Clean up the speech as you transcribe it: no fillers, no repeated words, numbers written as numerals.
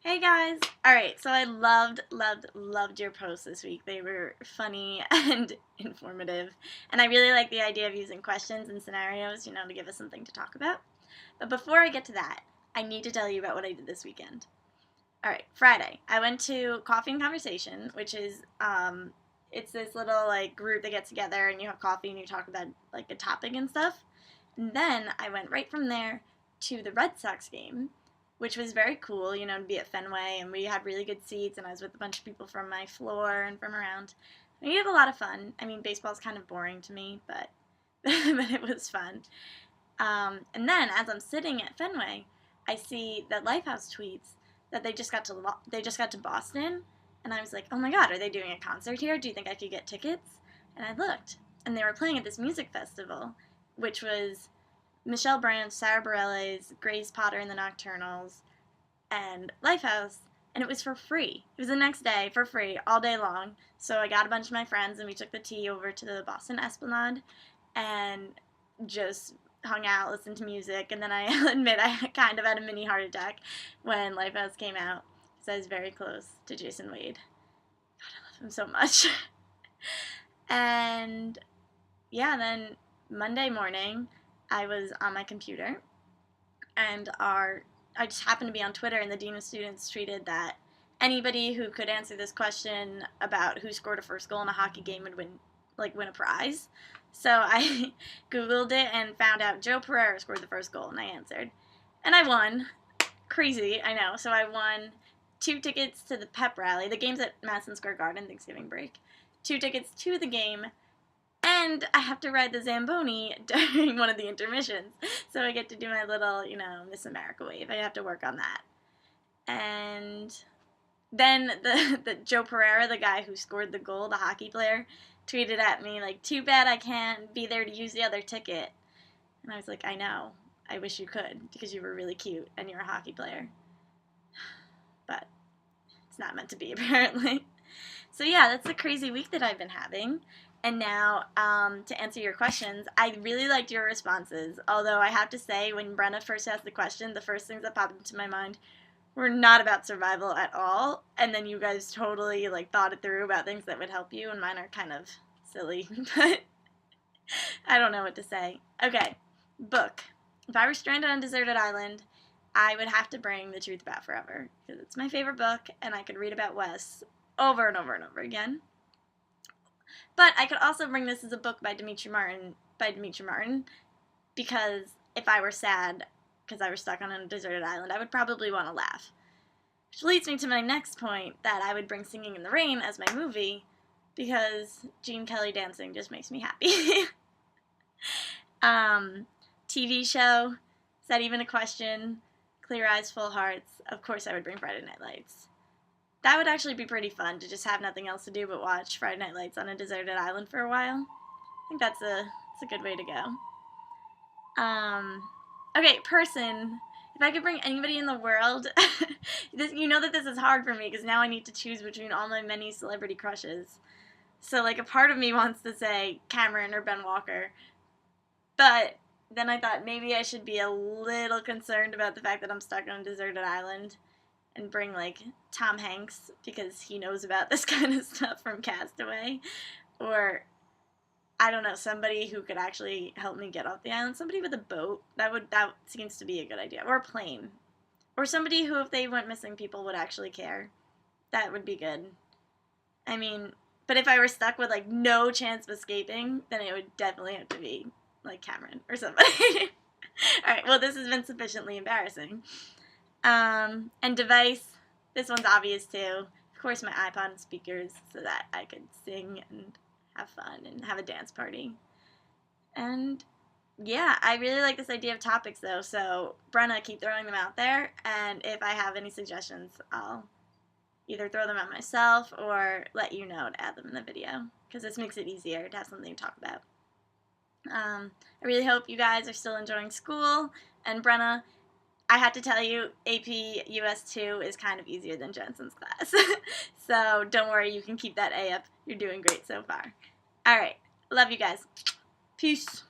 Hey guys! Alright, so I loved your posts this week. They were funny and informative. And I really like the idea of using questions and scenarios, to give us something to talk about. But before I get to that, I need to tell you about what I did this weekend. Alright, Friday. I went to Coffee and Conversation, which is, it's this little, group that gets together and you have coffee and you talk about, a topic and stuff. And then I went right from there to the Red Sox game, which was very cool, to be at Fenway, and we had really good seats, and I was with a bunch of people from my floor and from around. We had a lot of fun. I mean, baseball's kind of boring to me, but but it was fun. And then, as I'm sitting at Fenway, I see that Lifehouse tweets that they just got to Boston, and I was like, oh my god, are they doing a concert here? Do you think I could get tickets? And I looked, and they were playing at this music festival, which was Michelle Branch, Sarah Bareilles, Grace Potter and the Nocturnals, and Lifehouse, and it was for free. It was the next day for free, all day long. So I got a bunch of my friends, and we took the T over to the Boston Esplanade, and just hung out, listened to music, and then I admit I kind of had a mini heart attack when Lifehouse came out, because I was very close to Jason Wade. God, I love him so much. And yeah, then Monday morning, I was on my computer, and I just happened to be on Twitter, and the Dean of Students tweeted that anybody who could answer this question about who scored a first goal in a hockey game would win a prize. So I Googled it and found out Joe Pereira scored the first goal, and I answered. And I won. Crazy, I know. So I won 2 tickets to the pep rally. The game's at Madison Square Garden, Thanksgiving break. 2 tickets to the game, and I have to ride the Zamboni during one of the intermissions. So I get to do my little, Miss America wave. I have to work on that. And then the Joe Pereira, the guy who scored the goal, the hockey player, tweeted at me, too bad I can't be there to use the other ticket. And I was like, I know. I wish you could, because you were really cute and you're a hockey player. But it's not meant to be, apparently. So yeah, that's the crazy week that I've been having. And now, to answer your questions, I really liked your responses. Although I have to say, when Brenna first asked the question, the first things that popped into my mind were not about survival at all. And then you guys totally, thought it through about things that would help you. And mine are kind of silly, but I don't know what to say. Okay, book. If I were stranded on a deserted island, I would have to bring The Truth About Forever, because it's my favorite book, and I could read about Wes over and over and over again. But I could also bring this as a book by Dimitri Martin, because if I were sad because I was stuck on a deserted island, I would probably want to laugh. Which leads me to my next point, that I would bring Singing in the Rain as my movie, because Gene Kelly dancing just makes me happy. TV show, is that even a question? Clear Eyes, Full Hearts. Of course I would bring Friday Night Lights. That would actually be pretty fun, to just have nothing else to do but watch Friday Night Lights on a deserted island for a while. I think that's a good way to go. Okay, person. If I could bring anybody in the world, you know that this is hard for me, because now I need to choose between all my many celebrity crushes. So, a part of me wants to say Cameron or Ben Walker. But then I thought maybe I should be a little concerned about the fact that I'm stuck on a deserted island, and bring, Tom Hanks, because he knows about this kind of stuff from Castaway. Or, I don't know, somebody who could actually help me get off the island. Somebody with a boat. That seems to be a good idea. Or a plane. Or somebody who, if they went missing, people would actually care. That would be good. I mean, but if I were stuck with, no chance of escaping, then it would definitely have to be, Cameron or somebody. Alright, well, this has been sufficiently embarrassing. And device, this one's obvious too. Of course, my iPod and speakers, so that I could sing and have fun and have a dance party. And yeah, I really like this idea of topics though, so Brenna, keep throwing them out there, and if I have any suggestions, I'll either throw them out myself or let you know to add them in the video, because this makes it easier to have something to talk about. I really hope you guys are still enjoying school, and Brenna, I had to tell you, AP US 2 is kind of easier than Jensen's class. So don't worry, you can keep that A up. You're doing great so far. Alright, love you guys. Peace.